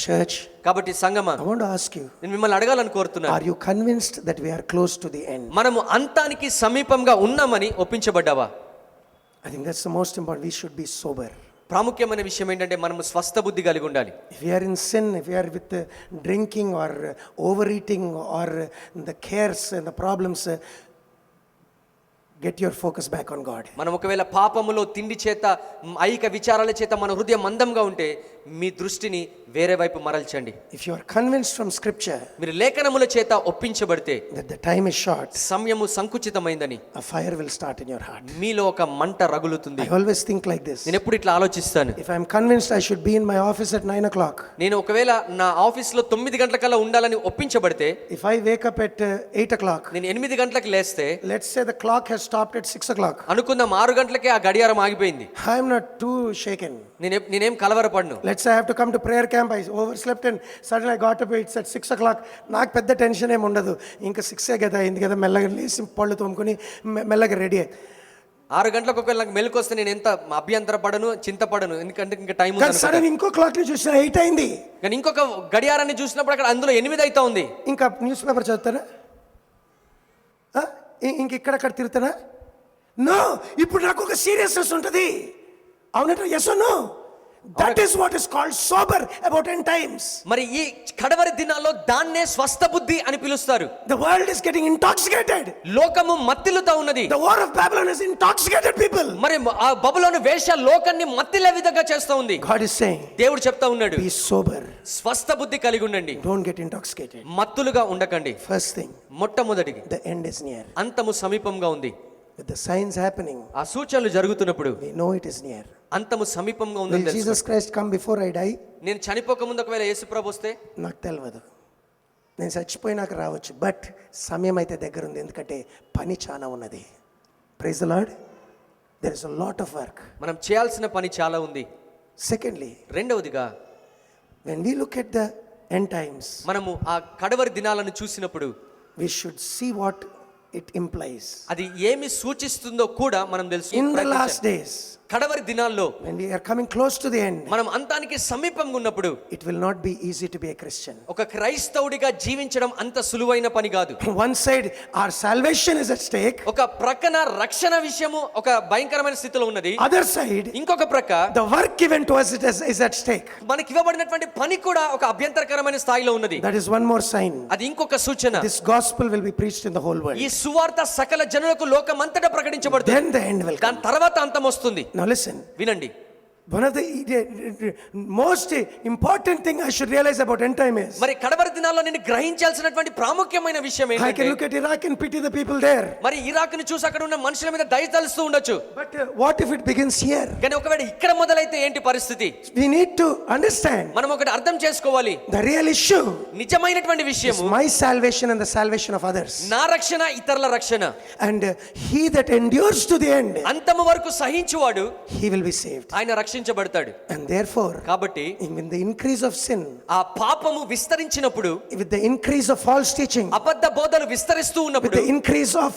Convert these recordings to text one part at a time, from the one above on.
church, కాబట్టి సంగమా, I want to ask you, నేను మిమ్మల్ని అడగాలని కోరుతున్నాను, are you convinced that we are close to the end? మనము అంతానికి సమీపంగా ఉన్నామని ఒప్పించబడ్డావా? I think that's the most important. We should be sober. ప్రాముఖ్యమైన విషయం ఏంటంటే మనము స్వస్థ బుద్ధి కలిగి ఉండాలి. If we are in sin, if we are with drinking or overeating or the cares and the problems, get your focus back on God. మనం ఒకవేళ పాపములో, తిండి చేత, ఐక విచారాల చేత మన హృదయం మందంగా ఉంటే మీ దృష్టిని వేరే వైపు మరల్చండి. If you are convinced from scripture మీరు లేఖనముల చేత ఒప్పించబడితే that the time is short, సమయము సంకుచితమైందని, a fire will start in your heart. మీలో ఒక మంట రగులుతుంది. I always think like this. నేను ఎప్పుడు ఇట్లా ఆలోచిస్తాను, If I am convinced I should be in my office at 9 o'clock, నేను ఒకవేళ నా ఆఫీస్లో 9 గంటలకల్లా ఉండాలని ఒప్పించబడితే, if I wake up at 8 o'clock, నేను 8 గంటలకు లేస్తే, let's say the clock has stopped at 6 o'clock, అనుకుందాం 6 గంటలకే ఆ గడియారం ఆగిపోయింది, I am not too shaken. నేనేం కలవరపడను. Let's say I have to come to prayer camp, I overslept and suddenly I got up, it's at 6 o'clock. నాకు పెద్ద tension ఏమి ఉండదు, ఇంకా 6 కదా అయింది కదా, మెల్లగా లేచి పళ్ళు తోముకొని మెల్లగా రెడీ అయ్యి 6 గంటలకు ఒకవేళ నాకు మెలకు వస్తే నేను ఎంత అభ్యంతర పడను, చింతపడను, ఎందుకంటే ఇంకా టైం ఉంది. సరే ఇంకో క్లాక్ ని చూసిన 8 అయింది, కానీ ఇంకొక గడియారాన్ని చూసినప్పుడు అక్కడ అందులో 8 అవుతా ఉంది. ఇంకా న్యూస్ పేపర్ చదువుతానా, ఇంక ఇక్కడక్కడ తిరుగుతానా? నో, ఇప్పుడు నాకు ఒక సీరియస్నెస్ ఉంటుంది. అవునంటే yes no, that is what is called sober about end times. మరి ఈ కడవరి దినాల్లో దాన్నే స్వస్థ బుద్ధి అని పిలుస్తారు. The world is getting intoxicated. లోకము మత్తిల్లుతా ఉన్నది. The war of Babylon is intoxicated people. మరి ఆ బబులోను వేశ్య లోకాన్ని మత్తిలే విధంగా చేస్తా ఉంది. గాడ్ ఇస్ సేయింగ్, దేవుడు చెప్తా ఉన్నాడు, బి సోబర్, స్వస్థ బుద్ధి కలిగి ఉండండి, డోంట్ గెట్ ఇంటాక్సికేటెడ్, మత్తులుగా ఉండకండి. ఫస్ట్ థింగ్, మొట్టమొదటిది, ద ఎండ్ ఇస్ నియర్, అంతము సమీపంగా ఉంది. With the signs happening, ఆ సూచనలు జరుగుతున్నప్పుడు we know it is near. అంతము సమీపంగా ఉంది. Will Jesus Christ come before I die? నేను చనిపోక ముందు ఒకవేళ యేసు ప్రభు వస్తే నాకు తెలియదు, నేను చచ్చిపోయినాక రావచ్చు, బట్ సమయం అయితే దగ్గర ఉంది, ఎందుకంటే పని చాలా ఉన్నది. Praise the Lord, there is a lot of work. మనం చేయాల్సిన పని చాలా ఉంది. Secondly, రెండవదిగా, when we look at the end times, మనము ఆ కడవరి దినాలను చూసినప్పుడు we should see what it implies. అది ఏమి సూచిస్తుందో కూడా మనం తెలుసు. In the last days, కడవరి దినాల్లో when we are coming close to the end, మనం అంతానికి సమీపంగా ఉన్నప్పుడు it will not be easy to be a Christian. ఒక క్రైస్తవుడిగా జీవించడం అంత సులువైన పని కాదు. One side our salvation is at stake, ఒక ప్రక్కన రక్షణ విషయము ఒక భయంకరమైన స్థితిలో ఉన్నది. other side ఇంకొక ప్రక్క the work given to us is at stake. మనకి ఇవ్వబడినటువంటి పని కూడా ఒక అభ్యంతరకరమైన స్థాయిలో ఉన్నది. That is one more sign. అది ఇంకొక సూచన. This gospel will be preached in the whole world. ఈ సువార్త సకల జనులకు లోకమంతటా ప్రకటించబడుతుంది. Then the end will come. దాని తర్వాత అంతం వస్తుంది. Now listen. వినండి. One of the most important thing I should realize about end time is, మరి కడవరి దినాల్లో నేను గ్రహించాల్సినటువంటి ప్రాముఖ్యమైన విషయం I can ఏంటంటే, look at Iraq and pity the people there. మరి ఇరాక్ ని చూసి అక్కడ ఉన్న మనుషుల మీద దయ తలుస్తూ ఉండొచ్చు. But what if it begins here? కానీ ఒకవేళ ఇక్కడ మొదలైతే ఏంటి పరిస్థితి? We need to understand. మనం ఒకటి అర్థం చేసుకోవాలి. The real issue నిజమైనటువంటి is విషయము my salvation and the salvation of others. నా రక్షణ, ఇతరుల రక్షణ. And he that endures to the end, అంతము వరకు సహించువాడు he will be saved. ఆయన రక్షించబడతాడు. And therefore, కాబట్టి in the increase of sin, ఆ పాపము విస్తరించినప్పుడు, with the increase of false teaching, అబద్ధ బోధలు విస్తరిస్తూ with ఉన్నప్పుడు, the increase of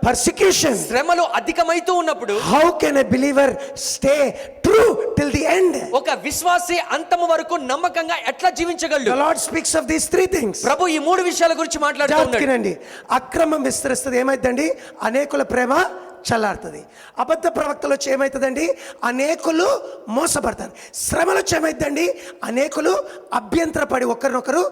persecution, శ్రమలు అధికమైతూ ఉన్నప్పుడు, how can a believer stay true till the end? ఒక విశ్వాసి అంతము వరకు నమ్మకంగా ఎట్లా జీవించగలడు? The Lord speaks of these three things. ప్రభు ఈ 3 విషయాల గురించి మాట్లాడుతూ ఉన్నాడు. జాగ్రత్తగా అక్రమం విస్తరిస్తుంది, ఏమైందండి? అనేకుల ప్రేమ చల్లారుతుంది. అబద్ధ ప్రవక్తలు వచ్చి ఏమవుతుందండి? అనేకులు మోసపడతారు. శ్రమలు వచ్చి ఏమైందండి? అనేకులు అభ్యంతరపడి ఒకరినొకరు.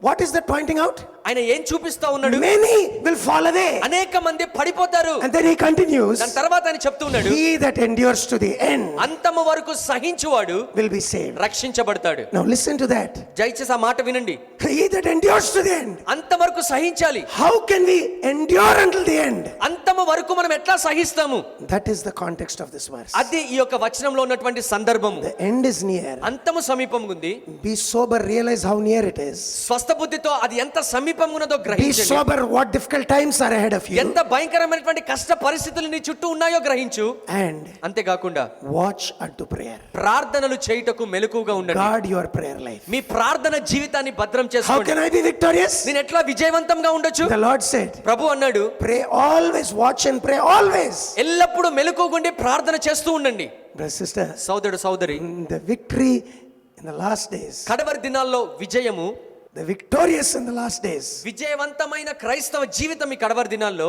What is that pointing out? ఆయన ఏం చూపిస్తా ఉన్నాడు? Many will fall away. అనేక మంది పడిపోతారు. And then he continues, దాని తర్వాత ఆయన చెప్తూ ఉన్నాడు, he that endures to the end అంతము వరకు సహించువాడు will be saved. రక్షించబడతాడు. Now listen to that. దయచేసి ఆ మాట వినండి. He that endures to the end. అంతవరకు సహించాలి. How can we endure until the end? అంతము వరకు మనం ఎట్లా సహిస్తాము? That is the context of this verse. అది ఈ యొక్క వచనంలో ఉన్నటువంటి సందర్భం. The end is near. అంతము సమీపంగా ఉంది. Be sober, realize how near it is. స్వస్థ బుద్ధితో అది ఎంత సమీపంగా ఉన్నదో Be గ్రహించండి. sober, what difficult times are ahead of you. ఎంత భయంకరమైనటువంటి కష్ట పరిస్థితులు నీ చుట్టూ ఉన్నాయో గ్రహించు. And అంతేకాకుండా watch unto prayer. ప్రార్థనలు చేయుటకు మెలకువగా ఉండండి. Guard your prayer life. మీ ప్రార్థన జీవితాన్ని భద్రం How చేసుకోండి. can I be victorious? నేను ఎట్లా విజయవంతంగా ఉండొచ్చు? The Lord said, ప్రభు అన్నాడు, pray always, watch and pray always. ఎల్లప్పుడూ మెలకువగా ఉండి ప్రార్థన చేస్తూ ఉండండి. Brother, sister, సోదరుడు సోదరి, the victory in the last days, కడవరి దినాల్లో విజయము, the victorious in the last days, విజయవంతమైన క్రైస్తవ జీవితం ఈ కడవరి దినాల్లో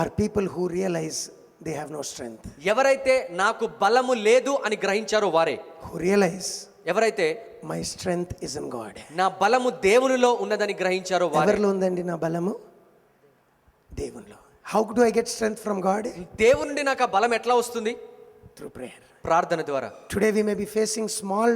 are people who realize they have no strength. ఎవరైతే నాకు బలము లేదు అని గ్రహించారో వారే. Who realize ఎవరైతే my strength is in God. నా బలము దేవునిలో ఉన్నదని గ్రహించారో వారే. ఎవరిలో ఉందండి నా బలము? దేవునిలో. How do I get strength from God? దేవుని నుండి నాకు ఆ బలం ఎట్లా వస్తుంది? Through prayer. ప్రార్థన ద్వారా. Today we may be facing small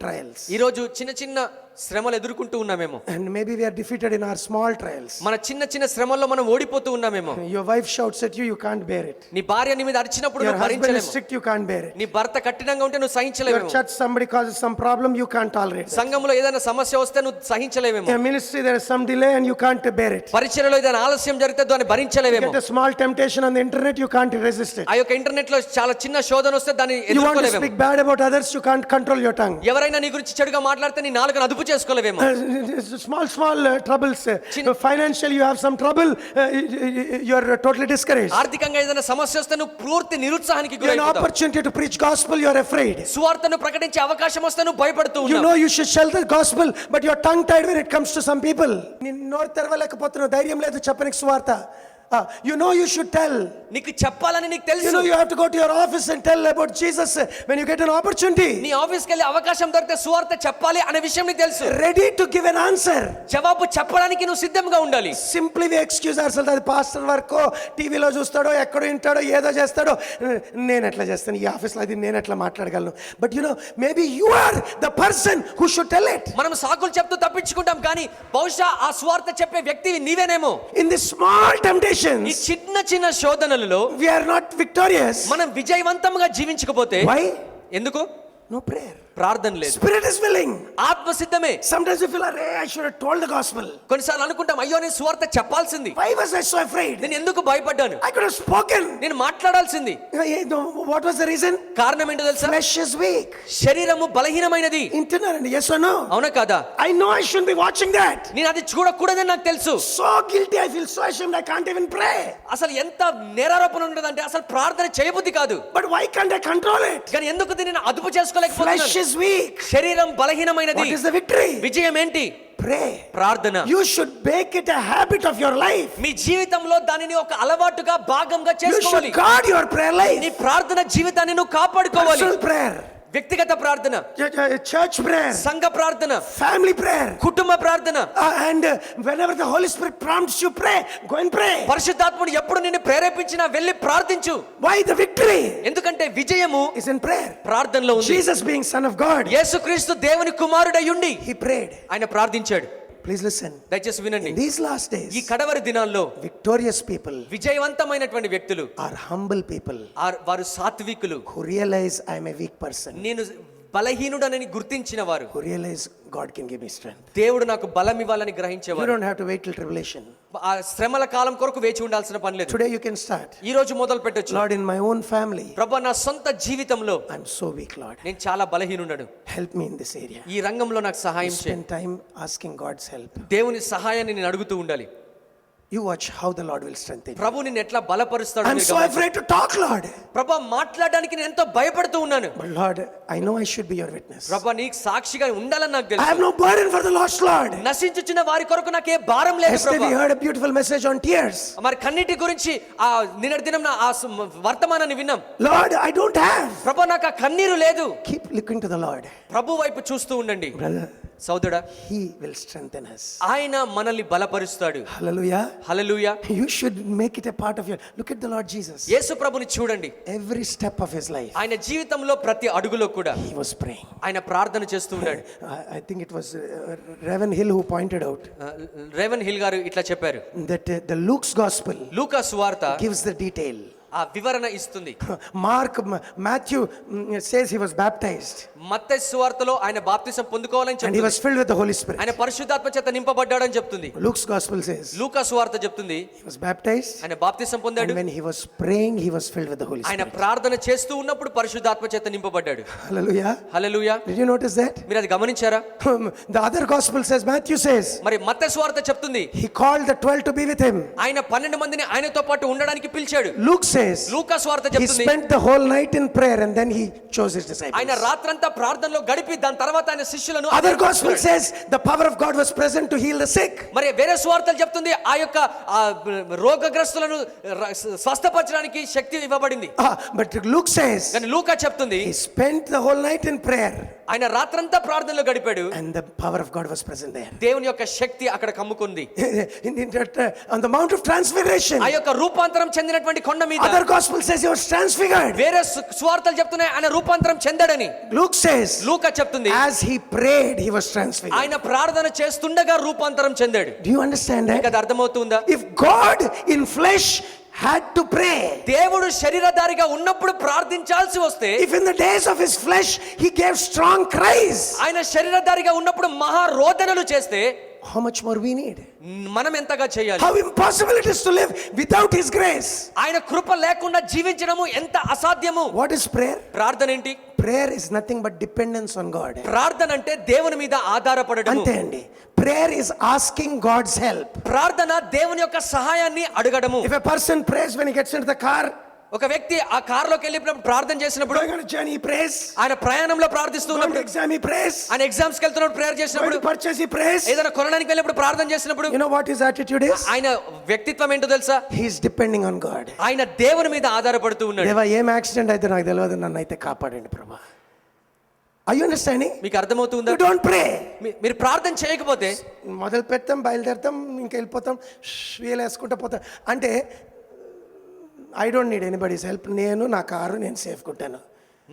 trials, ఈ రోజు చిన్న చిన్న శ్రమలు ఎదుర్కొంటూ ఉన్నామేమో. and maybe we are defeated in our small trials. మన చిన్న చిన్న శ్రమల్లో మనం ఓడిపోతూ ఉన్నామేమో. Your wife shouts at you, you can't bear it. నీ భార్య నీ మీద అరిచినప్పుడు Your నువ్వు husband is భరించలేవు. strict, you can't bear it. నీ భర్త కఠినంగా ఉంటే నువ్వు Your సహించలేవేమో. church, somebody causes some problem, you can't tolerate it. సంఘంలో ఏదైనా సమస్య వస్తే నువ్వు సహించలేవేమో. In ministry there is some delay and you can't bear it. పరిచర్యలో ఏదైనా ఆలస్యం జరిగితే దాన్ని భరించలేవేమో. Get a small temptation on the internet, you can't resist it. ఆ యొక్క ఇంటర్నెట్ లో చాలా చిన్న శోధన వస్తే దాన్ని You want to ఎదుర్కోలేవేమో. speak bad about others, you can't control your tongue. ఎవరైనా నీ గురించి చెడుగా మాట్లాడితే నీ నాలుకను అదుపు చేసుకోలేవేమో. Small troubles. Financially you have some trouble, you're totally discouraged. ఆర్థికంగా ఏదైనా సమస్య వస్తే నువ్వు పూర్తి నిరుత్సాహానికి You have an గురైపోతావు. opportunity to preach gospel, you're afraid. సువార్తను ప్రకటించే అవకాశం వస్తే నువ్వు భయపడుతూ You ఉన్నావు. know you should share the gospel, but you're tongue tied when it comes to some people. నిన్ను నోరు తెరవలేకపోతున్నావు, ధైర్యం లేదు చెప్పనికి సువార్త. You know you should tell. నీకు చెప్పాలని నీకు You తెలుసు. know you have to go to your office and tell about Jesus when you get an opportunity. నీ ఆఫీస్కి వెళ్ళి అవకాశం దొరికితే సువార్త చెప్పాలి అనే విషయం నీకు తెలుసు. Ready to give an answer. జవాబు చెప్పడానికి నువ్వు సిద్ధంగా ఉండాలి. Simply we excuse ourselves. అది పాస్టర్ వర్కో, టీవీలో చూస్తాడో, ఎక్కడో వింటాడో, ఏదో చేస్తాడో, నేను ఎట్లా చేస్తాను ఈ ఆఫీస్లో, అది నేను ఎట్లా మాట్లాడగలను. But you know maybe you are the person who should tell it. మనం సాకులు చెప్తూ తప్పించుకుంటాం, కానీ బహుశా ఆ సువార్త చెప్పే వ్యక్తి నీవేనేమో. In this small ఈ temptations చిన్న చిన్న శోధనలలో we are not victorious. మనం విజయవంతంగా జీవించకపోతే Why? ఎందుకు? No prayer. ప్రార్థన లేదు. Spirit is willing. ఆత్మ సిద్ధమే. Sometimes you feel, I should have told the gospel. కొన్నిసార్లు అనుకుంటాం, అయ్యో నేను సువార్త చెప్పాల్సింది. Why was I so afraid? నేను ఎందుకు భయపడ్డాను? I could have spoken. నేను మాట్లాడాల్సింది. What was the reason? కారణం ఏంటో తెలుసా? Flesh is weak. శరీరము బలహీనమైనది. ఇంటున్నారండి? Yes or no? అవునా కాదా? I know I shouldn't be watching that. నేను అది చూడకూడదని నాకు తెలుసు. So guilty, I feel so ashamed, I can't even pray. అసలు ఎంత నేరారోపణ ఉండదంటే అసలు ప్రార్థన చేయబుద్ధి కాదు. But why can't I control it? కానీ ఎందుకు దీనిని అదుపు చేసుకోలేకపోతున్నాను? Flesh is weak. శరీరం బలహీనమైనది. What is the victory? విజయం ఏంటి? Pray. ప్రార్థన. You should make it a habit of your life. మీ జీవితంలో దానిని ఒక అలవాటుగా భాగంగా You చేసుకోవాలి. should guard your prayer నీ life. ప్రార్థన జీవితాన్ని నువ్వు కాపాడుకోవాలి. Personal prayer, వ్యక్తిగత ప్రార్థన, church prayer, సంఘ ప్రార్థన, family prayer, కుటుంబ ప్రార్థన. and whenever the Holy Spirit prompts you, pray. Go and pray. పరిశుద్ధాత్ముడు ఎప్పుడు నిన్ను ప్రేరేపించినా వెళ్ళి ప్రార్థించు. Why? The victory ఎందుకంటే విజయము is in prayer. ప్రార్థనలో ఉంది. Jesus being Son of God, యేసుక్రీస్తు దేవుని కుమారుడై ఉండి he prayed. ఆయన ప్రార్థించాడు. Please listen. దయచేసి వినండి. In these last ఈ days, కడవరి దినాల్లో victorious people విజయవంతమైనటువంటి వ్యక్తులు are humble people వారు సాత్వికులు, who realize I am a weak person, నేను బలహీనుడనని గుర్తించిన వారు, who realize God can give me strength. దేవుడు నాకు బలం ఇవ్వాలని You గ్రహించేవారు. don't have to wait till tribulation. ఆ శ్రమల కాలం కొరకు వేచి ఉండాల్సిన పని లేదు. Today you can start. ఈ రోజు మొదలు పెట్టొచ్చు. Lord, in my own family, ప్రభువా, నా సొంత జీవితంలో I'm so weak, Lord. నేను చాలా బలహీనుడను. Help me in this area. ఈ రంగంలో నాకు సహాయం చేయి. Spend time asking God's help. దేవుని సహాయాన్ని నేను అడుగుతూ ఉండాలి. You watch how the Lord will strengthen you. ప్రభు నిన్ను ఎట్లా బలపరుస్తాడు. I'm so afraid to talk, Lord. ప్రభు, మాట్లాడడానికి నేను ఎంతో భయపడుతూ ఉన్నాను. But Lord, I know I should be your witness. ప్రభు, నీకు సాక్షిగా ఉండాలని నాకు I have తెలుసు. no burden for the lost, Lord. నశించుచున్న వారి కొరకు నాకు ఏ భారం లేదు. Yesterday we Prabhu, heard a beautiful message on tears. మరి కన్నీటి గురించి ఆ నిన్నటి దినం ఆ వర్తమానాన్ని విన్నాం. Lord, I don't have. ప్రభు, నాకు ఆ కన్నీరు లేదు. Keep looking to the Lord. ప్రభు వైపు చూస్తూ ఉండండి. Brother, సోదరుడా, He will strengthen us. ఆయన మనల్ని బలపరుస్తాడు. Hallelujah. Hallelujah. You should make it a part of your. Look at the Lord Jesus. యేసు ప్రభుని చూడండి. Every step of his life, ఆయన జీవితంలో ప్రతి అడుగులో కూడా he was praying. ఆయన ప్రార్థన చేస్తూ ఉన్నాడు. I think it was Reverend Hill who pointed out Revan hill గారు ఇట్లా చెప్పారు. that the Luke's gospel లూకా సువార్త gives the detail. ఆ వివరణ ఇస్తుంది. Matthew says he was baptized మత్తయి సువార్తలో ఆయన బాప్తిసం పొందుకోవాలని and he చెప్తుంది. was filled with the Holy Spirit. ఆయన పరిశుద్ధాత్మ చేత నింపబడ్డాడని చెప్తుంది. Luke's gospel says లూకా సువార్త చెప్తుంది he was baptized ఆయన బాప్తిసం పొందాడు. and when he was praying he was filled with the Holy ఆయన Spirit. ప్రార్థన చేస్తూ ఉన్నప్పుడు పరిశుద్ధాత్మ చేత నింపబడ్డాడు. Hallelujah. Hallelujah. Did you notice that? మీరు అది గమనించారా? The other gospel says, Matthew says, మరి మత్తయి సువార్త చెప్తుంది he called the 12 to be with him. ఆయన 12 మందిని ఆయనతో పాటు ఉండడానికి పిలిచాడు. Luke says says లూకా సువార్త he చెప్తుంది spent the whole night in prayer and then he chose his disciples. ఆయన రాత్రంతా ప్రార్థనలో గడిపి దాని తర్వాత ఆయన శిష్యులను Other gospel says the power of God was present to heal the sick. మరి వేరే సువార్తలు చెప్తుంది ఆ యొక్క రోగగ్రస్తులను స్వస్థపరచడానికి శక్తి ఇవ్వబడింది. But Luke says కానీ లూకా చెప్తుంది he spent the whole night in prayer ఆయన రాత్రంతా ప్రార్థనలో గడిపాడు, and the power of God was present there. దేవుని యొక్క శక్తి అక్కడ కమ్ముకుంది. On the Mount of Transfiguration, ఆ యొక్క రూపాంతరం చెందినటువంటి కొండ మీద other gospel says he was transfigured. వేరే సువార్తలు చెప్తున్నాయి ఆయన రూపాంతరం చెందాడని. Luke says లూకా చెప్తుంది as he prayed he was transfigured. ఆయన ప్రార్థన చేస్తుండగా రూపాంతరం చెందాడు. Do you understand that? మీకు అది అర్థమవుతుందా? If God in flesh had to pray, దేవుడు శరీరధారిగా ఉన్నప్పుడు ప్రార్థించాల్సి వస్తే, if in the days of his flesh he gave strong cries, ఆయన శరీరధారిగా ఉన్నప్పుడు మహా రోదనలు చేస్తే how much more we need? మనం ఎంతగా చేయాలి? How impossible it is to live without his grace. ఆయన కృప లేకుండా జీవించడము ఎంత అసాధ్యము. What is prayer? ప్రార్థన ఏంటి? Prayer is nothing but dependence on God. ప్రార్థన అంటే దేవుని మీద ఆధారపడడం. అంతే అండి. Prayer is asking God's help. ప్రార్థన దేవుని యొక్క సహాయాన్ని అడగడము. If a person prays when he gets into the car, ఒక వ్యక్తి ఆ కారులోకి వెళ్ళినప్పుడు ప్రార్థన చేసినప్పుడు, going on a journey he prays, ఆయన ప్రయాణంలో going ప్రార్థిస్తున్నప్పుడు, to exam he prays, ఆయన ఎగ్జామ్స్కి వెళ్తున్నప్పుడు ప్రేయర్ going చేసినప్పుడు, to purchase he prays. ఏదైనా కొనడానికి వెళ్ళినప్పుడు ప్రార్థన చేసినప్పుడు, You know what his attitude is? ఆయన వ్యక్తిత్వం ఏంటో తెలుసా? He is depending on God. ఆయన దేవుని మీద ఆధారపడుతూ ఉన్నాడు. దేవా ఏం యాక్సిడెంట్ అయితే నాకు తెలియదు, నన్ను అయితే కాపాడండి ప్రభా. Are you understanding? మీకు అర్థమవుతుందా? You don't pray. మీరు ప్రార్థన చేయకపోతే మొదలు పెడతాం, బయలుదేరుతాం, ఇంకా వెళ్ళిపోతాం, వీలు వేసుకుంటూ పోతాం. అంటే I don't need anybody's help, నేను నా కారు నేను సేఫ్ కొట్టాను.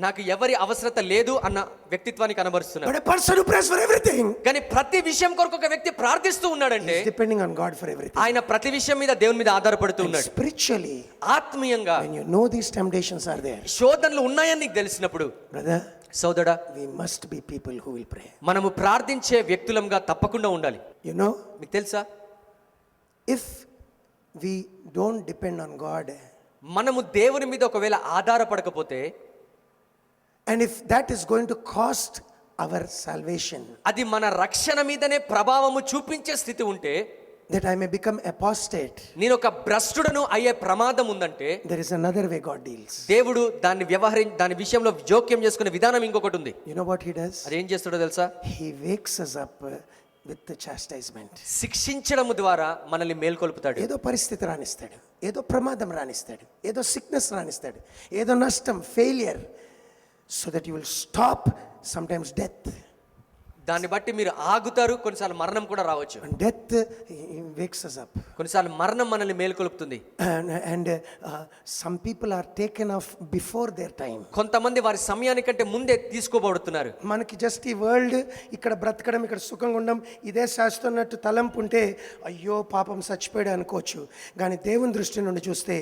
నాకు ఎవరి అవసరత లేదు అన్న వ్యక్తిత్వాన్ని కనబరుస్తున్నాడు. But a person who prays for everything, కానీ ప్రతి విషయం కొరకు ఒక వ్యక్తి ప్రార్థిస్తూ ఉన్నాడంటే is depending on God for everything. ఆయన ప్రతి విషయం మీద దేవుని మీద ఆధారపడుతూ ఉన్నాడు. Spiritually, ఆత్మీయంగా when you know these temptations are there, శోధనలు ఉన్నాయని నీకు తెలిసినప్పుడు, brother, సోదరా, we must be people who will pray. మనము ప్రార్థించే వ్యక్తులంగా తప్పకుండా ఉండాలి. You know, మీకు తెలుసా, if we don't depend on God, మనము దేవుని మీద ఒకవేళ ఆధారపడకపోతే, and if that is going to cost our salvation, అది మన రక్షణ మీదనే ప్రభావము చూపించే స్థితి ఉంటే, that I may become apostate, నేను ఒక భ్రష్టుడను అయ్యే ప్రమాదం ఉందంటే, there is another way God deals. దేవుడు దాని విషయంలో జోక్యం చేసుకునే విధానం ఇంకొకటి ఉంది. You know what he does? అది ఏం చేస్తాడో తెలుసా? He wakes us up with the chastisement. శిక్షించడము ద్వారా మనల్ని మేల్కొల్పుతాడు. ఏదో పరిస్థితి రానిస్తాడు, ఏదో ప్రమాదం రానిస్తాడు, ఏదో సిక్నెస్ రానిస్తాడు, ఏదో నష్టం, failure, so that you will stop, sometimes death. దాన్ని బట్టి మీరు ఆగుతారు. కొన్నిసార్లు మరణం కూడా రావచ్చు. And death wakes us up. కొన్నిసార్లు మరణం మనల్ని మేల్కొల్పుతుంది. And some people are taken off before their time. కొంతమంది వారి సమయానికంటే ముందే తీసుకోబడుతున్నారు. మనకి జస్ట్ ఈ వరల్డ్, ఇక్కడ బ్రతకడం, ఇక్కడ సుఖంగా ఉండడం, ఇదే శాశ్వతన్నట్టు తలంపు ఉంటే అయ్యో పాపం చచ్చిపోయాడు అనుకోవచ్చు. కానీ దేవుని దృష్టి నుండి చూస్తే,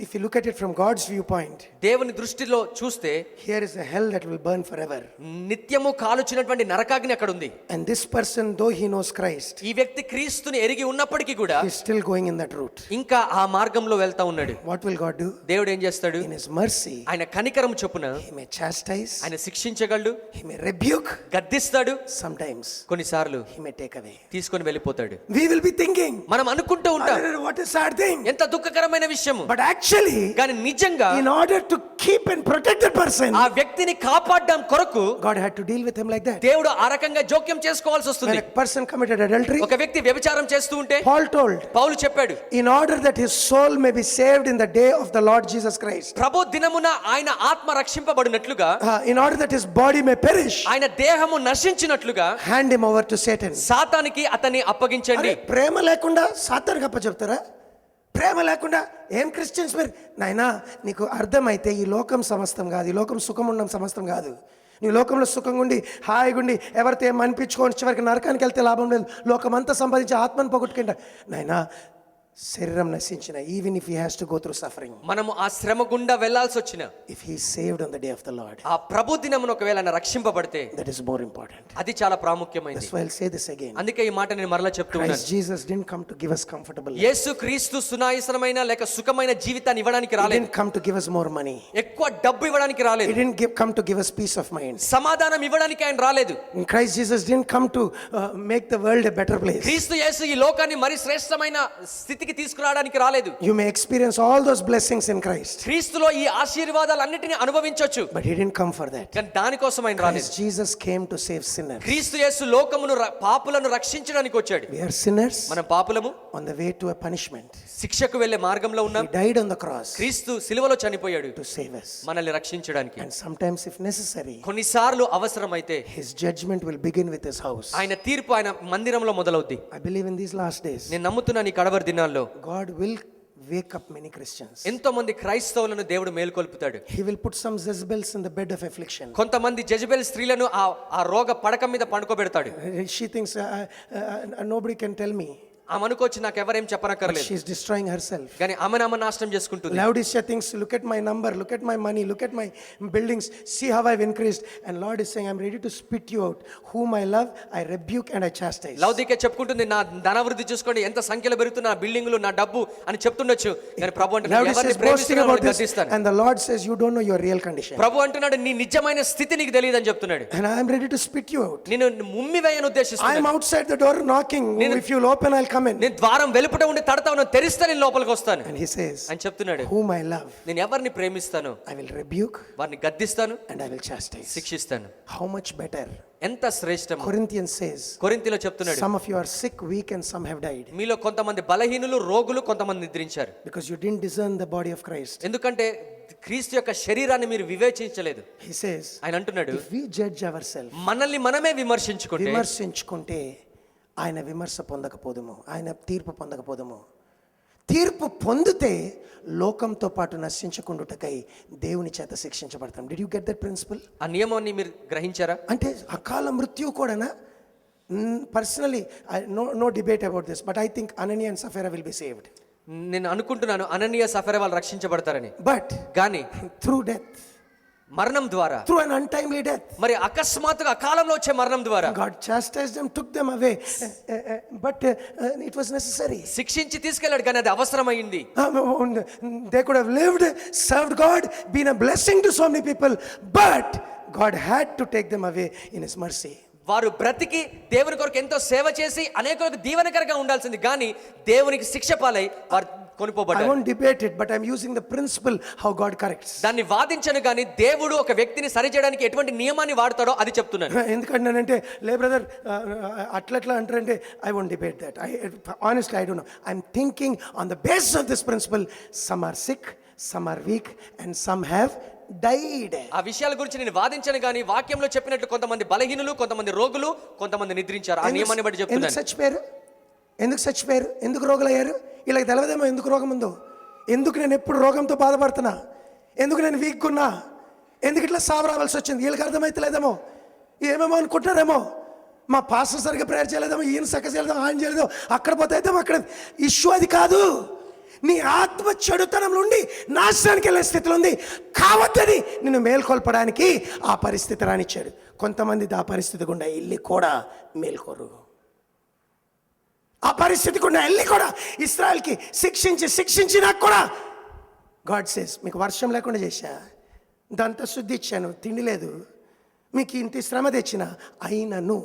if you look at it from God's view point, దేవుని దృష్టిలో చూస్తే here is a hell that will burn for ever. నిత్యము కాలుచినటువంటి నరకాగ్ని అక్కడ ఉంది. And this person, though he knows Christ, ఈ వ్యక్తి క్రీస్తుని ఎరిగి ఉన్నప్పటికీ కూడా he is still going in that route. ఇంకా ఆ మార్గంలో వెళ్తా ఉన్నాడు. What will God do? దేవుడు ఏం చేస్తాడు? In his mercy, ఆయన కనికరం చొప్పున he may chastise, ఆయన శిక్షించగలడు, he may rebuke, గద్దిస్తాడు, sometimes కొన్నిసార్లు he may take away. తీసుకొని వెళ్ళిపోతాడు. We will be thinking, మనం అనుకుంటూ ఉంటాం, what a sad thing. ఎంత దుఃఖకరమైన విషయము. But actually, కానీ నిజంగా in order to keep and protect the person, ఆ వ్యక్తిని కాపాడడం కొరకు God had to deal with him like that. దేవుడు ఆ రకంగా జోక్యం చేసుకోవాల్సి When వస్తుంది. a person committed adultery, ఒక వ్యక్తి వ్యభిచారం చేస్తూ ఉంటే Paul told, పౌలు చెప్పాడు, in order that his soul may be saved in the day of the Lord Jesus Christ, ప్రభు దినమున ఆయన ఆత్మ రక్షింపబడినట్లుగా, in order that his body may perish, ఆయన దేహము నశించినట్లుగా hand him over to Satan. సాతానికి అతన్ని అప్పగించండి. అరే, ప్రేమ లేకుండా సాతానికి అప్పచెప్తారా? ప్రేమ లేకుండా ఏం క్రిస్టియన్స్ మీరు? నాయనా, నీకు అర్థమైతే ఈ లోకం సమస్తం కాదు, ఈ లోకం సుఖం ఉండడం సమస్తం కాదు. నీ లోకంలో సుఖంగా ఉండి హాయిగుండి ఎవరితో ఏం అనిపించుకొని చివరికి నరకానికి వెళ్తే లాభం లేదు. లోకమంతా సంపాదించి ఆత్మను పోగొట్టుకుంటా. నాయనా, శరీరం నశించిన, even if he has to go through suffering, మనము ఆ శ్రమ గుండా వెళ్ళాల్సి వచ్చిన, if he saved on the day of the Lord, ఆ ప్రభు దినమున ఒకవేళ ఆయన రక్షింపబడితే, దట్ ఇస్ మోర్ ఇంపార్టెంట్. అది చాలా ప్రాముఖ్యమైనది. That's why I say this again. అందుకే ఈ మాట నేను మరలా చెప్తున్నాను. Christ Jesus didn't come to give us comfortable life. యేసు క్రీస్తు సునాయసమైన లేక సుఖమైన జీవితాన్ని ఇవ్వడానికి He రాలేదు. didn't come to give us more money. ఎక్కువ డబ్బు ఇవ్వడానికి He రాలేదు. didn't come to give us peace of mind. సమాధానం ఇవ్వడానికి ఆయన రాలేదు. Christ Jesus didn't come to make the world a better place. క్రీస్తు యేసు ఈ లోకాన్ని మరి శ్రేష్టమైన స్థితి స్థితికి తీసుకురావడానికి రాలేదు. You may experience all those blessings in Christ, క్రీస్తులో ఈ ఆశీర్వాదాలన్నిటిని అనుభవించొచ్చు, but he didn't come for that. కానీ దానికోసం ఆయన రాలేదు. Christ Jesus came to save sinners. క్రీస్తు యేసు లోకమును పాపులను రక్షించడానికి వచ్చాడు. We are sinners మనం పాపులము, on the way to a punishment. శిక్షకు వెళ్ళే మార్గంలో ఉన్నాం. He died on the cross క్రీస్తు సిలువలో చనిపోయాడు to save us. మనల్ని రక్షించడానికి. And sometimes, if necessary, కొన్నిసార్లు అవసరమైతే his judgment will begin with his house. ఆయన తీర్పు ఆయన మందిరంలో మొదలవుద్ది. I believe in these last days, నేను నమ్ముతున్నాను ఈ కడవరి దినాల్లో God will wake up many Christians. ఎంతో మంది క్రైస్తవులను దేవుడు మేల్కొల్పుతాడు. He will put some Jezebels in the bed of affliction. కొంతమంది జెజబెల్ స్త్రీలను ఆ రోగ పడక మీద పండుకోబెడతాడు. She thinks nobody can tell me. ఆమె అనుకోవచ్చు నాకు ఎవరేం చెప్పనక్కర్లేదు, She is destroying herself. కానీ ఆమె నాశనం చేసుకుంటుంది. Laodicea thinks, look at my number, look at my money, look at my buildings, see how I've increased. And Lord is saying, I'm ready to spit you out. Whom I love, I rebuke and I chastise. లౌదికే చెప్పుకుంటుంది, నా ధనవృద్ధి చూసుకోండి ఎంత సంఖ్యలో పెరుగుతున్న నా బిల్డింగులు నా డబ్బు అని చెప్తుండొచ్చు, కానీ ప్రభు అంటున్నాడు Laodicea ఎవరిని is boasting ప్రేమిస్తున్నానో about వాళ్ళని this, గద్దిస్తాను. and the Lord says, you don't know your real condition. ప్రభు అంటున్నాడు నీ నిజమైన స్థితి నీకు తెలియదని చెప్తున్నాడు. And I'm ready to spit you out. నేను ముమ్మి వేయను I'm ఉద్దేశిస్తున్నాను. outside the door knocking. If you'll open, I'll come in. నేను ద్వారం వెలుపట ఉండి తడతా ఉన్నాను, తెరిస్తే నేను లోపలికి వస్తాను And he says, అని చెప్తున్నాడు. whom I love, నేను ఎవరిని ప్రేమిస్తాను I will rebuke వారిని గద్దిస్తాను, and I will chastise. శిక్షిస్తాను. How much better? ఎంత శ్రేష్టము. Corinthians says, కొరింథీలో చెప్తున్నాడు, some of you are sick, weak, and some have died. మీలో కొంతమంది బలహీనులు, రోగులు, కొంతమంది నిద్రించారు. Because you didn't discern the body of Christ. ఎందుకంటే క్రీస్తు యొక్క శరీరాన్ని మీరు వివేచించలేదు. He says, ఆయన అంటున్నాడు, if we judge ourselves, మనల్ని మనమే విమర్శించుకుంటే విమర్శించుకుంటే ఆయన విమర్శ పొందకపోదుము, ఆయన తీర్పు పొందకపోదుము. తీర్పు పొందితే లోకంతో పాటు నశించకుండుటకై దేవుని చేత శిక్షించబడతాం. Did you get that principle? ఆ నియమాన్ని మీరు గ్రహించారా? అంటే అకాల మృత్యువు కూడానా? Personally no debate about this, but I think Ananias and Sapphira will be saved. నేను అనుకుంటున్నాను అననీయ సఫీరా వాళ్ళు రక్షించబడతారని. బట్ కానీ త్రూ డెత్, మరణం ద్వారా, త్రూ అన్ అన్టైమ్లీ డెత్, మరి అకస్మాత్తుగా అకాలంలో వచ్చే మరణం ద్వారా God chastised them, took them away, but it was necessary. శిక్షించి తీసుకెళ్ళాడు, కానీ అది అవసరమైంది. They could have lived, served God, been a blessing to so many people, but God had to take them away in his mercy. వారు బ్రతికి దేవుని కొరకు ఎంతో సేవ చేసి అనేకులకు దీవెనకరంగా ఉండాల్సింది, కానీ దేవునికి శిక్ష పాలై వారు I కొనిపోబడ్డారు. won't debate it, but I'm using the principle how God corrects. దాన్ని వాదించను, కానీ దేవుడు ఒక వ్యక్తిని సరిచేయడానికి ఎటువంటి నియమాన్ని వాడతాడో అది చెప్తున్నాను. ఎందుకంటే లే బ్రదర్ అట్లా అంటారంటే I won't debate that. Honestly I don't know. I'm thinking on the basis of this principle, some are sick, some are weak, and some have died. ఆ విషయాల గురించి నేను వాదించను, కానీ వాక్యంలో చెప్పినట్లు కొంతమంది బలహీనులు, కొంతమంది రోగులు, కొంతమంది నిద్రించారు. ఆ నియమాన్ని బట్టి ఎందుకు చెప్తున్నాను. చచ్చిపోయారు? ఎందుకు రోగులయ్యారు? వీళ్ళకి తెలవదేమో ఎందుకు రోగం ఉందో, ఎందుకు నేను ఎప్పుడు రోగంతో బాధపడుతున్నా, ఎందుకు నేను వీక్గా ఉన్నా, ఎందుకు ఇట్లా సాగు రావాల్సి వచ్చింది, వీళ్ళకి అర్థమైతలేదేమో, ఏమేమో అనుకుంటున్నారేమో, మా పాస్టర్ సరిగ్గా ప్రేయర్ చేయలేదేమో, ఈయన సరిగ్గా చేయలేదేమో, ఆయన చేయలేదో, అక్కడ పోతే అయితే అక్కడ ఇష్యూ అది కాదు. నీ ఆత్మ చెడుతనం నుండి నాశనానికి వెళ్ళే స్థితిలో ఉంది కావద్దని నిన్ను మేల్కొల్పడానికి ఆ పరిస్థితి రానిచ్చాడు. కొంతమంది ఆ పరిస్థితి గుండా వెళ్ళి కూడా మేల్కోరు. ఆ పరిస్థితి గుండా వెళ్ళి కూడా ఇశ్రాయేల్కి శిక్షించినా కూడా గాడ్ సేస్, మీకు వర్షం లేకుండా చేశా, దంత శుద్ధి ఇచ్చాను, తిండి లేదు, మీకు ఇంటి శ్రమ తెచ్చిన అయినను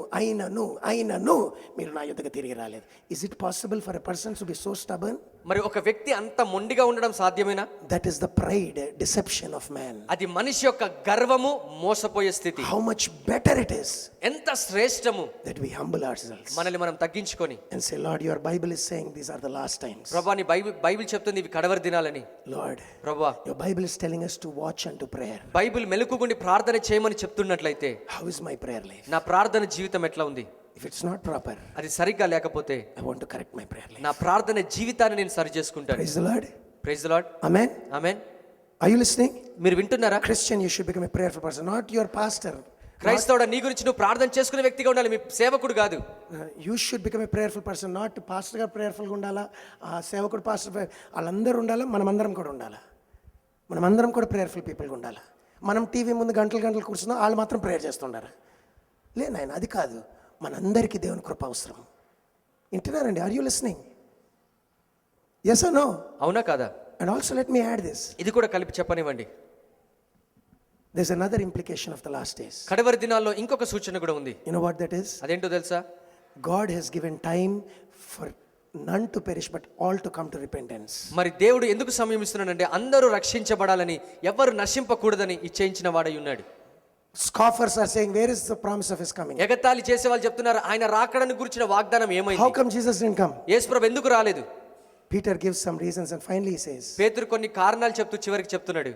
మీరు నా యుద్ధకు తిరిగి రాలేదు. Is it possible for a person to be so stubborn? మరి ఒక వ్యక్తి అంత మొండిగా ఉండడం సాధ్యమేనా? That is the pride, deception of man. అది మనిషి యొక్క గర్వము, మోసపోయే స్థితి. How much better it is ఎంత శ్రేష్టము దట్ వి హంబుల్ ourselves మనల్ని మనం తగ్గించుకొని and say, Lord, your Bible is saying these are the last times. ప్రభువా, నీ బైబిల్ చెప్తుంది ఇవి కడవరి దినాలని. Lord, ప్రభువా, your Bible is telling us to watch unto prayer. Bible మెలకుగుండి ప్రార్థన చేయమని చెప్తున్నట్లయితే How is my prayer life? నా ప్రార్థన జీవితం ఎట్లా ఉంది? If it's not proper, అది సరిగ్గా లేకపోతే I want to correct my prayer life. నా ప్రార్థన జీవితాన్ని నేను సరి చేసుకుంటాను. Praise the Lord. Praise the Lord. Amen. ఆమేన్. Are you listening? మీరు వింటున్నారా? Christian, you should become a prayerful person, not your pastor. క్రైస్తవుడా, నీ గురించి నువ్వు ప్రార్థన చేసుకునే వ్యక్తిగా ఉండాలి, మీ సేవకుడు కాదు. You should become a prayerful person, not pastor గా prayerful గా ఉండాలా, ఆ సేవకుడు పాస్టర్ వాళ్ళందరూ ఉండాలా, మనమందరం కూడా ఉండాలా. మనమందరం కూడా ప్రేయర్ఫుల్ పీపుల్గా ఉండాలా. మనం టీవీ ముందు గంటలు కూర్చున్నాం, వాళ్ళు మాత్రం ప్రేయర్ చేస్తుండారు. నాయన అది కాదు, మనందరికీ దేవుని కృప అవసరం. వింటున్నారండి? Are you listening? Yes or no? అవునా కాదా? And also let me add this. ఇది కూడా కలిపి చెప్పనివ్వండి. There's another implication of the last days. కడవరి దినాల్లో ఇంకొక సూచన కూడా ఉంది. You know what that is? అదేంటో తెలుసా? God has given time for none to perish, but all to come to repentance. మరి దేవుడు ఎందుకు సమయం ఇస్తున్నాడంటే అందరూ రక్షించబడాలని, ఎవరు నశింపకూడదని ఇచ్చేయించిన వాడై ఉన్నాడు. Scoffers are saying, where is the promise of his coming? ఎగతాళి చేసే వాళ్ళు చెప్తున్నారు, ఆయన రాకడను గురించిన వాగ్దానం How ఏమైంది, come Jesus didn't come? యేసుప్రభు ఎందుకు రాలేదు? Peter gives some reasons and finally he says, పేతురు కొన్ని కారణాలు చెప్తూ చివరికి చెప్తున్నాడు,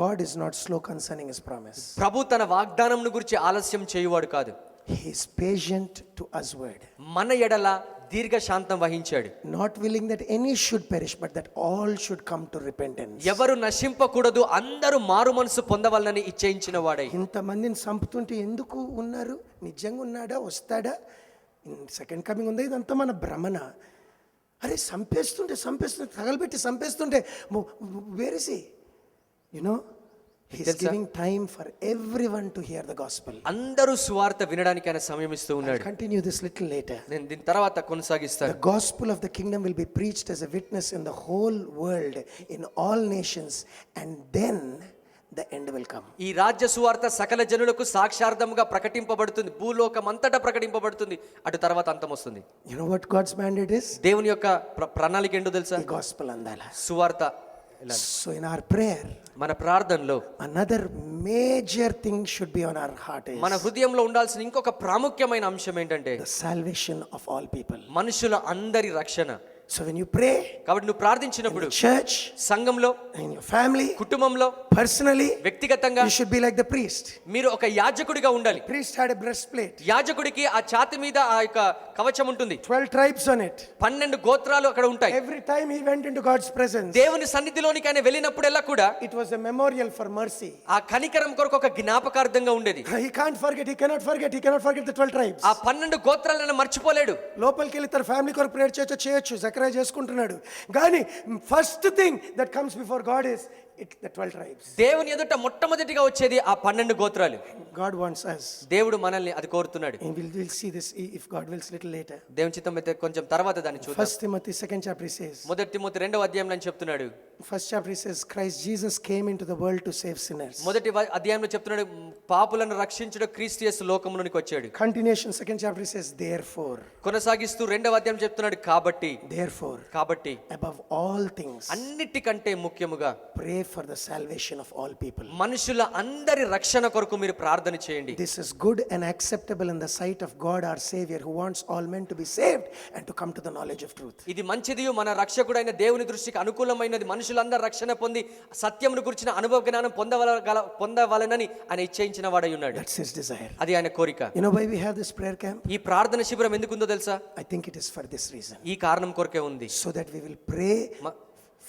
God is not slow concerning his promise. ప్రభు తన వాగ్దానంను గురించి ఆలస్యం చేయువాడు కాదు, He is patient to usward, మన ఎడల దీర్ఘ శాంతం వహించాడు. not willing that any should perish, but that all should come to repentance. ఎవరు నశింపకూడదు, అందరూ మారు మనసు పొందవాలని ఇచ్చేయించిన వాడై. ఇంతమందిని చంపుతుంటే ఎందుకు ఉన్నారు? నిజంగా ఉన్నాడా? వస్తాడా? సెకండ్ కమింగ్ ఉందా? ఇదంతా మన భ్రమణ. అరే చంపేస్తుంటే తగలబెట్టి చంపేస్తుంటే where is he? You know, he is giving time for everyone to hear the gospel. అందరూ సువార్త వినడానికి ఆయన సమయం ఇస్తూ ఉన్నాడు. Continue this little later. నేను దీని తర్వాత కొనసాగిస్తాను. The gospel of the kingdom will be preached as a witness in the whole world, in all nations, and then the end will come. ఈ రాజ్య సువార్త సకల జనులకు సాక్షార్థముగా ప్రకటింపబడుతుంది, భూలోకం అంతటా ప్రకటింపబడుతుంది, అటు తర్వాత అంతం వస్తుంది. You know what God's mandate is? దేవుని యొక్క ప్రణాళిక ఏంటో తెలుసా? ఈ gospel అందాల. సువార్త. So in our prayer, మన ప్రార్థనలో another major thing should be on our heart is మన హృదయంలో ఉండాల్సిన ఇంకొక ప్రాముఖ్యమైన అంశం ఏంటంటే the salvation of all people. మనుషుల అందరి రక్షణ. So when you pray, కాబట్టి నువ్వు ప్రార్థించినప్పుడు church, సంఘంలో, in your family, కుటుంబంలో, personally, వ్యక్తిగతంగా you should be like the priest. మీరు ఒక యాజకుడిగా ఉండాలి. Priest had a breastplate, యాజకుడికి ఆ ఛాతి మీద ఆ యొక్క కవచం ఉంటుంది, 12 tribes on it. 12 గోత్రాలు అక్కడ ఉంటాయి. Every time he went into God's presence, దేవుని సన్నిధిలోనికి ఆయన వెళ్ళినప్పుడల్లా కూడా it was a memorial for mercy. ఆ కనికరం కొరకు ఒక జ్ఞాపకార్థంగా ఉండేది. He cannot forget the 12 tribes. ఆ 12 గోత్రాలను మర్చిపోలేడు. లోపలికి వెళ్ళి తన ఫ్యామిలీ కొరకు ప్రేయర్ చేయొచ్చు, జకరియా చేసుకుంటున్నాడు. కానీ first thing that comes before God is the 12 tribes. దేవుని ఎదుట మొట్టమొదటిగా వచ్చేది ఆ 12 గోత్రాలు. God wants us. దేవుడు మనల్ని అది కోరుతున్నాడు. And we'll see this if God wills little later. దేవుని చిత్తం అయితే కొంచెం తర్వాత దాన్ని చూద్దాం. 1 Timothy 2nd chapter says. మొదటి తిమోతి 2వ అధ్యాయంలో చెప్తున్నాడు. 1st chapter says Christ Jesus came into the world to save sinners. మొదటి అధ్యాయంలో చెప్తున్నాడు, పాపులను రక్షించుట క్రీస్తు యేసు లోకములోనికి వచ్చాడు. Continuation 2nd chapter says therefore. కొనసాగిస్తూ 2వ అధ్యాయం చెప్తున్నాడు, కాబట్టి. కాబట్టి above all things అన్నిటికంటే ముఖ్యముగా pray for the salvation of all people. మనుషుల అందరి రక్షణ కొరకు మీరు ప్రార్థన చేయండి. This is good and acceptable in the sight of God our Savior, who wants all men to be saved and to come to the knowledge of truth. ఇది మంచిది, మన రక్షకుడైన దేవుని దృష్టికి అనుకూలమైనది, మనుషులందరూ రక్షణ పొంది సత్యమును గురించిన అనుభవ జ్ఞానం పొందవాలనని ఆయన ఇచ్చేయించిన వాడై ఉన్నాడు. That's his desire. అది ఆయన కోరిక. You know why we have this prayer camp? ఈ ప్రార్థన శిబిరం ఎందుకుందో తెలుసా? I think it is for this reason. ఈ కారణం కొరకే ఉంది. So that we will pray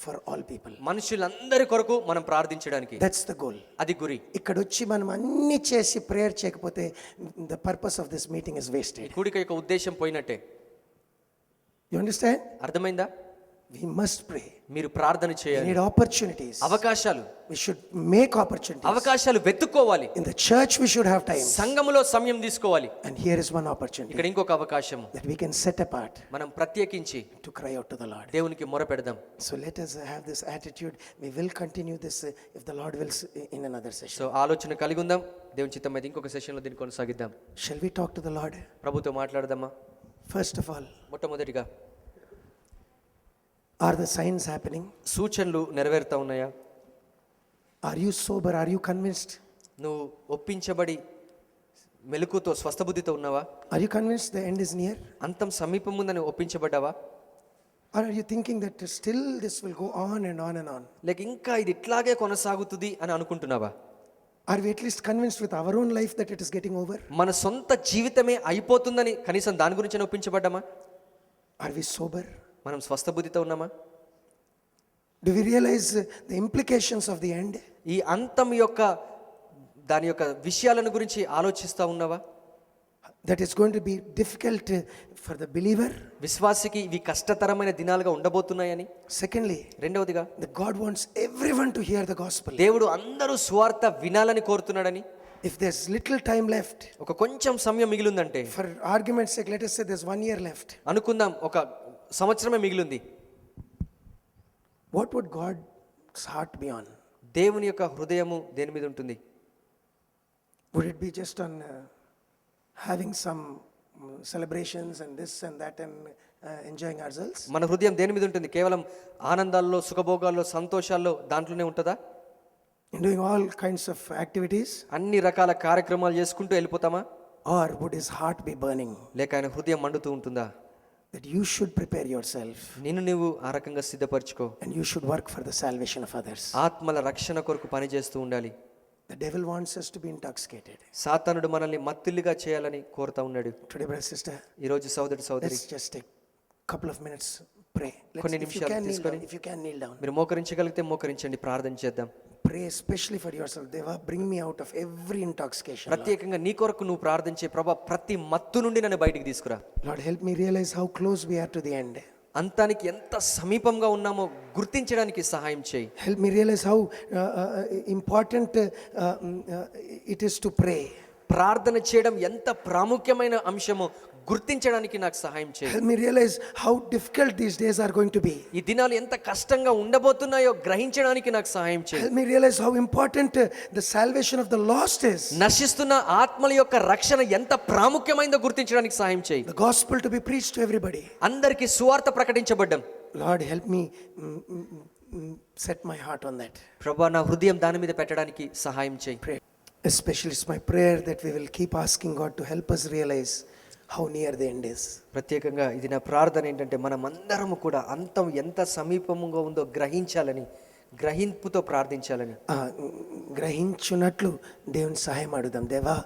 for all people. మనుషులందరి కొరకు మనం ప్రార్థించడానికి. That's the goal. అది గురి. ఇక్కడ వచ్చి మనం అన్ని చేసి ప్రేయర్ చేయకపోతే the purpose of this meeting is wasted. ఈ కూడిక యొక్క ఉద్దేశం పోయినట్టే. You understand? అర్థమైందా? We must pray. మీరు ప్రార్థన చేయాలి. We need opportunities. అవకాశాలు. We should make opportunities. అవకాశాలు వెతుక్కోవాలి. In the church we should have time. సంఘములో సమయం తీసుకోవాలి. And here is one opportunity. ఇక్కడ ఇంకొక అవకాశం that we can set apart. మనం ప్రత్యేకించి to cry out to the Lord. దేవునికి మొరపెడదాం. So let us have this attitude. We will continue this if the Lord wills in another session. So ఆలోచన కలిగి ఉందాం. దేవుని చిత్తం అయితే ఇంకొక సెషన్ లో దీన్ని కొనసాగిద్దాం. Shall we talk to the Lord? ప్రభుతో మాట్లాడదామా? First of all, మొట్టమొదటిగా, are the signs happening? సూచనలు నెరవేరుతా ఉన్నాయా? Are you sober? Are you convinced? నువ్వు ఒప్పించబడి మెలకుతో స్వస్థబుద్ధితో ఉన్నావా? Are you convinced the end is near? అంతం సమీపం ఉందని ఒప్పించబడ్డావా? Or are you thinking that still this will go on and on and on? లేక ఇంకా ఇది ఇట్లాగే కొనసాగుతుంది అని అనుకుంటున్నావా? Are we at least convinced with our own life that it is getting over? మన సొంత జీవితమే అయిపోతుందని కనీసం దాని గురించి ఒప్పించబడ్డామా? Are we sober? మనం స్వస్థబుద్ధితో ఉన్నామా? Do we realize the implications of the end? ఈ అంతం యొక్క దాని యొక్క విషయాలను గురించి ఆలోచిస్తూ ఉన్నావా? That is going to be difficult for the believer. విశ్వాసికి ఇవి కష్టతరమైన దినాలుగా ఉండబోతున్నాయని. Secondly, రెండవదిగా, that God wants everyone to hear the gospel. దేవుడు అందరూ సువార్త వినాలని కోరుతున్నాడని. If there's little time left, ఒక కొంచెం సమయం మిగిలిందంటే, for argument's sake, let us say there's 1 year left. అనుకుందాం ఒక సంవత్సరమే మిగిలింది. What would God's heart be on? దేవుని యొక్క హృదయము దేని మీద ఉంటుంది? Would it be just on having some celebrations and this and that and enjoying ourselves? మన హృదయం దేని మీద ఉంటుంది? కేవలం ఆనందాల్లో, సుఖభోగాల్లో, సంతోషాల్లో దాంట్లోనే ఉంటుందా? In doing all kinds of activities? అన్ని రకాల కార్యక్రమాలు చేసుకుంటూ వెళ్ళిపోతామా? Or would his heart be burning? లేక ఆయన హృదయం మండుతూ ఉంటుందా? That you should prepare yourself నిన్ను నీవు ఆ రకంగా సిద్ధపరచుకో. and you should work for the salvation of others. ఆత్మల రక్షణ కొరకు పని చేస్తూ ఉండాలి. The devil wants us to be intoxicated. సాతానుడు మనల్ని మత్తులుగా చేయాలని కోరుతా ఉన్నాడు. Today, brother, sister, ఈరోజు సోదరుడు సోదరి, let's just take a couple of minutes, pray. కొన్ని If you నిమిషాలు can kneel తీసుకొని down, if you can kneel down. మీరు మోకరించగలిగితే మోకరించండి, ప్రార్థన చేద్దాం. Pray especially for yourself. Deva, bring me out of every intoxication. Lord. ప్రత్యేకంగా నీ కొరకు నువ్వు ప్రార్థించే, ప్రభా ప్రతి మత్తు నుండి నన్ను బయటికి తీసుకురా. Lord, help me realize how close we are to the end. అంతానికి ఎంత సమీపంగా ఉన్నామో గుర్తించడానికి సహాయం చేయి. Help me realize how important it is to pray. ప్రార్థన చేయడం ఎంత ప్రాముఖ్యమైన అంశమో గుర్తించడానికి నాకు సహాయం చేయి. Help me realize how difficult these days are going to be. ఈ దినాలు ఎంత కష్టంగా ఉండబోతున్నాయో గ్రహించడానికి నాకు సహాయం చేయి. Help me realize how important the salvation of the lost is. నశిస్తున్న ఆత్మల యొక్క రక్షణ ఎంత ప్రాముఖ్యమైనదో గుర్తించడానికి సహాయం చేయి. The gospel to be preached to everybody. అందరికీ సువార్త ప్రకటించబడ్డం. Lord, help me set my heart on that. ప్రభువా నా హృదయం దాని మీద పెట్టడానికి సహాయం చేయి. Pray. Especially it's my prayer that we will keep asking God to help us realize how near the end is. ప్రత్యేకంగా ఇది నా ప్రార్థన ఏంటంటే మనమందరము కూడా అంతం ఎంత సమీపంగా ఉందో గ్రహించాలని, గ్రహింపుతో ప్రార్థించాలని. గ్రహించున్నట్లు దేవుని సహాయం అడుగుదాం. దేవా,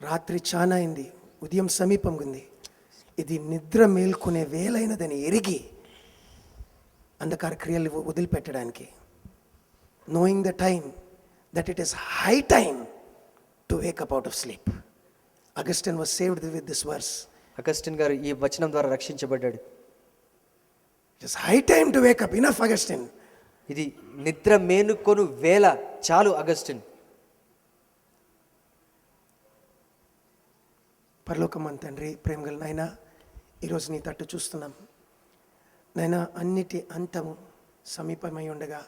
రాత్రి చాలా అయింది, ఉదయం సమీపంగా ఉంది, ఇది నిద్ర మేల్కొనే వేలైనదని ఎరిగి అంధకార క్రియలు వదిలిపెట్టడానికి, knowing the time that it is high time to wake up out of sleep. Augustine was saved with this verse. Augustine గారు ఈ వచనం ద్వారా రక్షించబడ్డాడు. It is high time to wake up. Enough, Augustine. ఇది నిద్ర మేనుకొను వేళ చాలు అగస్టిన్. పరలోకమంత తండ్రి, ప్రేమగల నాయనా, ఈరోజు నీ తట్టు చూస్తున్నాం నాయనా. అన్నిటి అంతము సమీపమై ఉండగా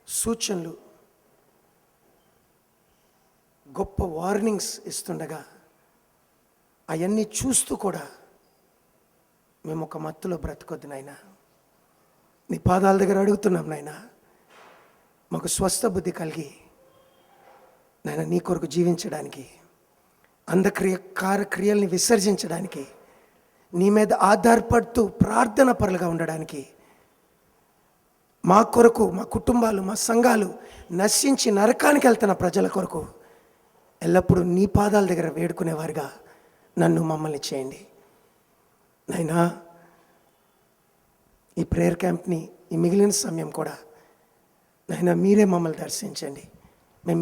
సూచనలు, గొప్ప వార్నింగ్స్ ఇస్తుండగా అవన్నీ చూస్తూ కూడా మేము ఒక మత్తులో బ్రతకొద్దు నాయనా. నీ పాదాల దగ్గర అడుగుతున్నాం నాయనా, మాకు స్వస్థ బుద్ధి కలిగి నాయన నీ కొరకు జీవించడానికి, క్రియల్ని విసర్జించడానికి, నీ మీద ఆధారపడుతూ ప్రార్థన పరులుగా ఉండడానికి, మా కొరకు, మా కుటుంబాలు, మా సంఘాలు నశించి నరకానికి వెళ్తున్న ప్రజల కొరకు ఎల్లప్పుడూ నీ పాదాల దగ్గర వేడుకునేవారుగా నన్ను, మమ్మల్ని చేయండి నాయనా. ఈ ప్రేయర్ క్యాంప్ని, ఈ మిగిలిన సమయం కూడా నాయనా మీరే మమ్మల్ని దర్శించండి. మేము